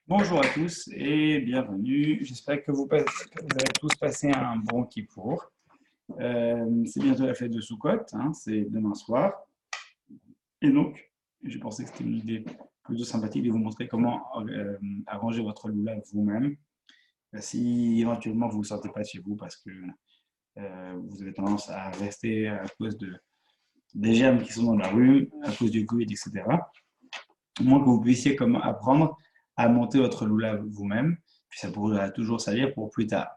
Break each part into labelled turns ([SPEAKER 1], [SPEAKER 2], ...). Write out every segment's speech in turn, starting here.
[SPEAKER 1] Bonjour à tous et bienvenue. J'espère que vous avez tous passé un bon Kippour. C'est bientôt la fête de Sukkot, hein, c'est demain soir. Et donc, j'ai pensé que c'était une idée plutôt sympathique de vous montrer comment arranger votre loulav vous-même. Si éventuellement vous ne sortez pas de chez vous parce que vous avez tendance à rester à cause des germes qui sont dans la rue, à cause du Covid, etc. Au moins que vous puissiez apprendre à monter votre loulav vous-même, puis ça pourra toujours servir pour plus tard.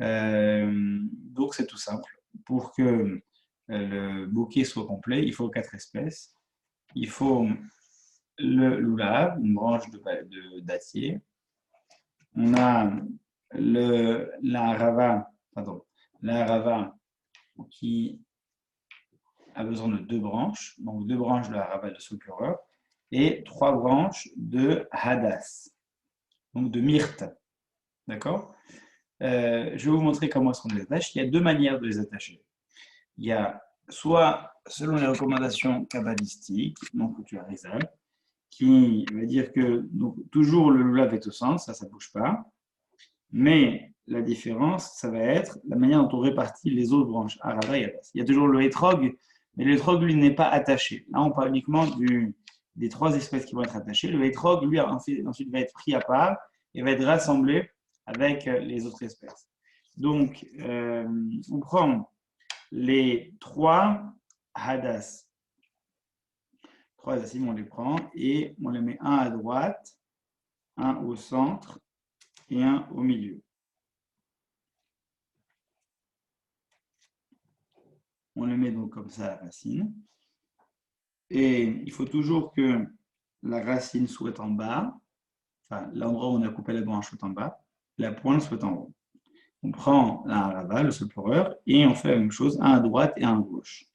[SPEAKER 1] Donc c'est tout simple. Pour que le bouquet soit complet, il faut 4 espèces. Il faut le loulav, une branche dattier. On a la rava qui a besoin de 2 branches, donc 2 branches de la rava de sulfureur et 3 branches de hadas, donc de myrte. D'accord? Je vais vous montrer comment est-ce qu'on les attache. Il y a 2 manières de les attacher. Il y a soit selon les recommandations kabbalistiques, donc tu as Rizal, qui va dire que donc, toujours le loulav est au centre, ça ne bouge pas. Mais la différence, ça va être la manière dont on répartit les autres branches, Arava et Hadas. Il y a toujours le hétrog, mais le hétrog, lui, n'est pas attaché. Là, on parle uniquement des 3 espèces qui vont être attachées. Le hétrog, lui, ensuite va être pris à part et va être rassemblé avec les autres espèces. Donc, on prend les 3 hadas. 3 acides, on les prend et on les met un à droite, un au centre et un au milieu. On le met donc comme ça à la racine. Et il faut toujours que la racine soit en bas, enfin l'endroit où on a coupé la branche soit en bas, la pointe soit en haut. On prend la harava, le sulfureur, et on fait la même chose, un à droite et un à gauche.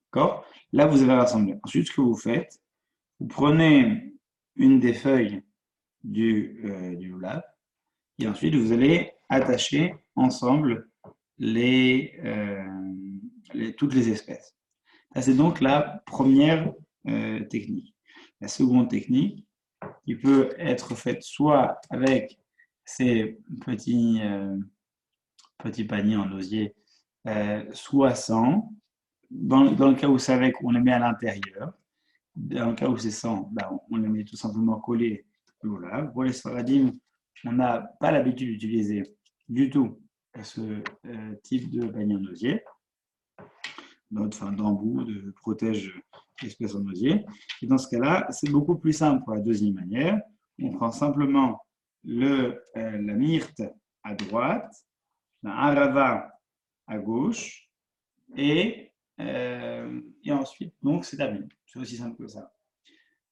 [SPEAKER 1] D'accord? Là, vous avez rassemblé. Ensuite, ce que vous faites, vous prenez une des feuilles du loulav, et ensuite vous allez attacher ensemble toutes les espèces. Ça, c'est donc la première technique. La seconde technique, qui peut être faite soit avec ces petits paniers en osier, soit sans. Dans le cas où c'est avec, on les met à l'intérieur. Dans le cas où c'est sans, on les met tout simplement collés au loulav. Pour les sfaradim, on n'a pas l'habitude d'utiliser du tout ce type de panier en osier. D'embout, de protège l'espèce en osier. Et dans ce cas-là, c'est beaucoup plus simple pour la deuxième manière. On prend simplement la myrte à droite, la harava à gauche, et ensuite, donc c'est terminé. C'est aussi simple que ça.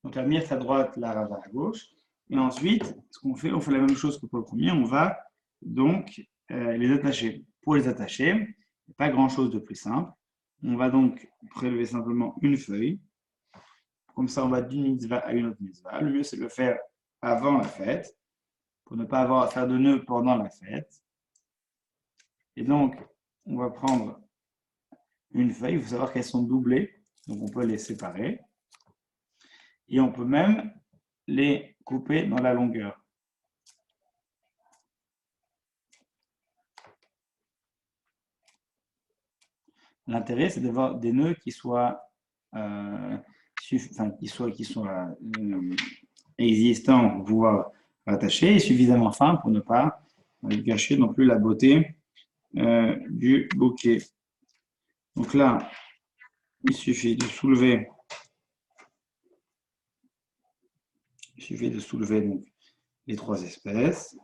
[SPEAKER 1] Donc la myrte à droite, la harava à gauche, et ensuite, ce qu'on fait, on fait la même chose que pour le premier, on va donc les attacher. Pour les attacher, pas grand-chose de plus simple. On va donc prélever simplement une feuille. Comme ça, on va d'une mitzvah à une autre mitzvah. Le mieux, c'est de le faire avant la fête, pour ne pas avoir à faire de nœuds pendant la fête. Et donc, on va prendre une feuille. Il faut savoir qu'elles sont doublées, donc on peut les séparer. Et on peut même les couper dans la longueur. L'intérêt, c'est d'avoir des nœuds qui soient existants pour pouvoir rattacher et suffisamment fins pour ne pas gâcher non plus la beauté du bouquet. Donc là, il suffit de soulever donc, les 3 espèces.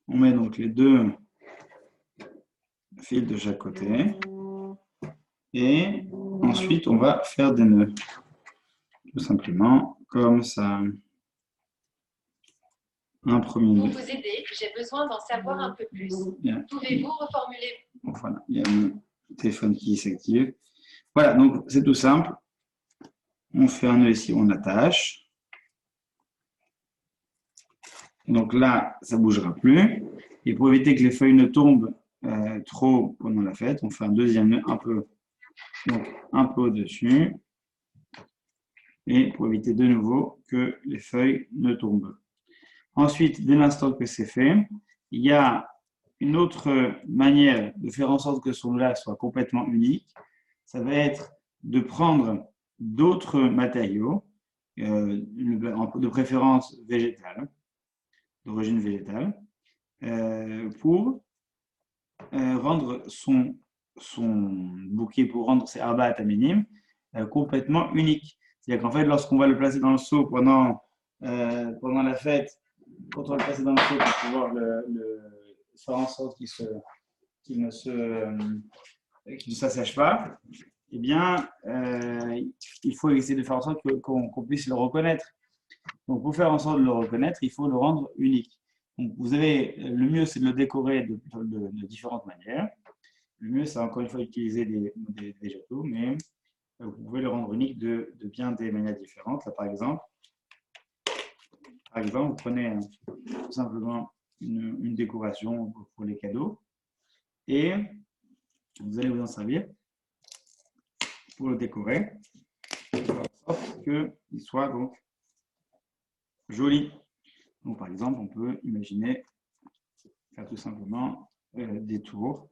[SPEAKER 1] On met donc les 2 fils de chaque côté. Et ensuite, on va faire des nœuds. Tout simplement, comme ça. Un premier nœud.
[SPEAKER 2] Pour vous aider, j'ai besoin d'en savoir un peu plus. Pouvez-vous reformuler?
[SPEAKER 1] Voilà, il y a mon téléphone qui s'active. Voilà, donc c'est tout simple. On fait un nœud ici, on attache. Donc là, ça ne bougera plus. Et pour éviter que les feuilles ne tombent trop pendant la fête. On fait un deuxième nœud un peu au-dessus. Et pour éviter de nouveau que les feuilles ne tombent. Ensuite, dès l'instant que c'est fait, il y a une autre manière de faire en sorte que son lulave soit complètement unique. Ça va être de prendre d'autres matériaux, de préférence végétale, d'origine végétale, pour rendre son bouquet, pour rendre ses arbaat aminim complètement unique. C'est-à-dire qu'en fait, lorsqu'on va le placer dans le seau pendant la fête, quand on va le placer dans le seau pour pouvoir faire en sorte qu'il ne s'assèche pas, eh bien, il faut essayer de faire en sorte qu'on puisse le reconnaître. Donc, pour faire en sorte de le reconnaître, il faut le rendre unique. Donc, le mieux, c'est de le décorer de différentes manières. Le mieux, c'est encore une fois d'utiliser des végétaux, mais vous pouvez le rendre unique de bien des manières différentes. Là, par exemple, vous prenez tout simplement une décoration pour les cadeaux et vous allez vous en servir pour le décorer, de sorte qu'il soit donc joli. Donc, par exemple, on peut imaginer faire tout simplement des tours.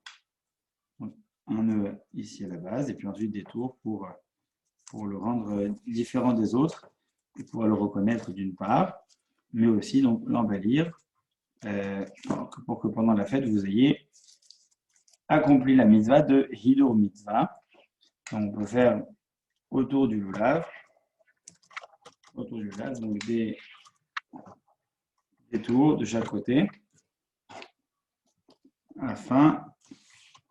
[SPEAKER 1] Donc, un nœud ici à la base et puis ensuite des tours pour le rendre différent des autres et pouvoir le reconnaître d'une part, mais aussi donc l'embellir pour que pendant la fête vous ayez accompli la mitzvah de Hidur Mitzvah. Donc on peut faire autour du lulav, donc des tours de chaque côté afin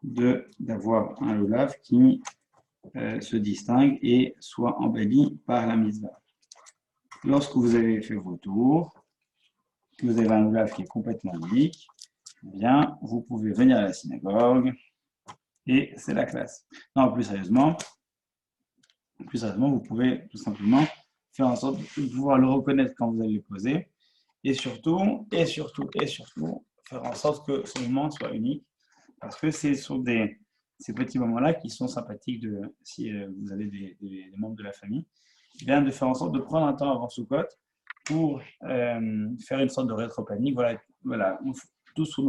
[SPEAKER 1] d'avoir un lulav qui se distingue et soit embelli par la mitzvah. Lorsque vous avez fait vos tours, que vous avez un lulav qui est complètement unique, eh bien, vous pouvez venir à la synagogue et c'est la classe. Non, plus sérieusement, vous pouvez tout simplement faire en sorte de pouvoir le reconnaître quand vous allez le poser et surtout, faire en sorte que ce moment soit unique parce que c'est sur ces petits moments-là qui sont sympathiques si vous avez des membres de la famille, bien de faire en sorte de prendre un temps avant Sukkot pour faire une sorte de rétro-planning. Voilà tout ce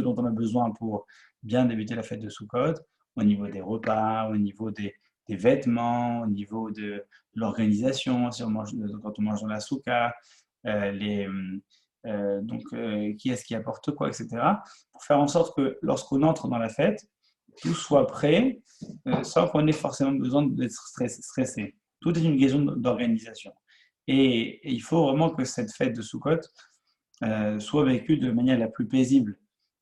[SPEAKER 1] dont on a besoin pour bien débuter la fête de Sukkot, au niveau des repas, au niveau des vêtements, au niveau de l'organisation, quand on mange dans la souka, qui est-ce qui apporte quoi, etc. Pour faire en sorte que lorsqu'on entre dans la fête, tout soit prêt sans qu'on ait forcément besoin d'être stressé. Tout est une question d'organisation. Et il faut vraiment que cette fête de Sukkot soit vécue de manière la plus paisible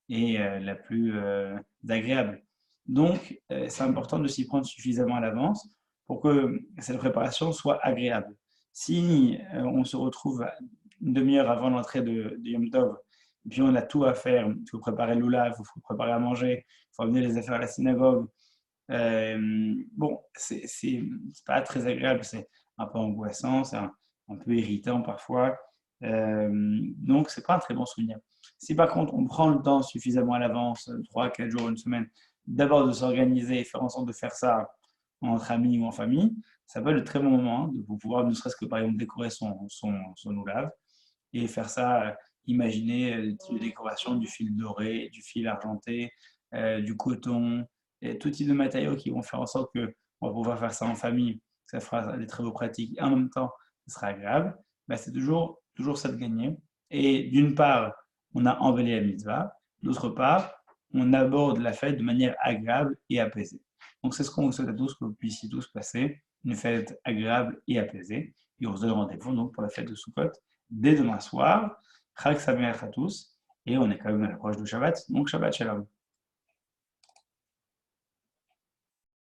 [SPEAKER 1] et la plus agréable. Donc, c'est important de s'y prendre suffisamment à l'avance pour que cette préparation soit agréable. Si on se retrouve une demi-heure avant l'entrée de Yom Tov, et puis on a tout à faire, il faut préparer le lulav, il faut préparer à manger, il faut amener les affaires à la synagogue. C'est pas très agréable, c'est un peu angoissant, c'est un peu irritant parfois. Donc, c'est pas un très bon souvenir. Si par contre, on prend le temps suffisamment à l'avance, 3, 4 jours, une semaine, d'abord de s'organiser et faire en sorte de faire ça entre amis ou en famille, ça peut être de très bon moment de pouvoir, ne serait-ce que par exemple, décorer son lulav et faire ça, imaginer des décorations du fil doré, du fil argenté, du coton, et tout type de matériaux qui vont faire en sorte qu'on va pouvoir faire ça en famille, ça fera des travaux pratiques et en même temps, ce sera agréable. C'est toujours ça de gagner. Et d'une part, on a embelli la mitzvah, d'autre part, on aborde la fête de manière agréable et apaisée. Donc c'est ce qu'on vous souhaite à tous, que vous puissiez tous passer une fête agréable et apaisée. Et on se donne rendez-vous donc pour la fête de Sukkot dès demain soir. Chag Sameach à tous. Et on est quand même à l'approche du Shabbat, donc Shabbat Shalom.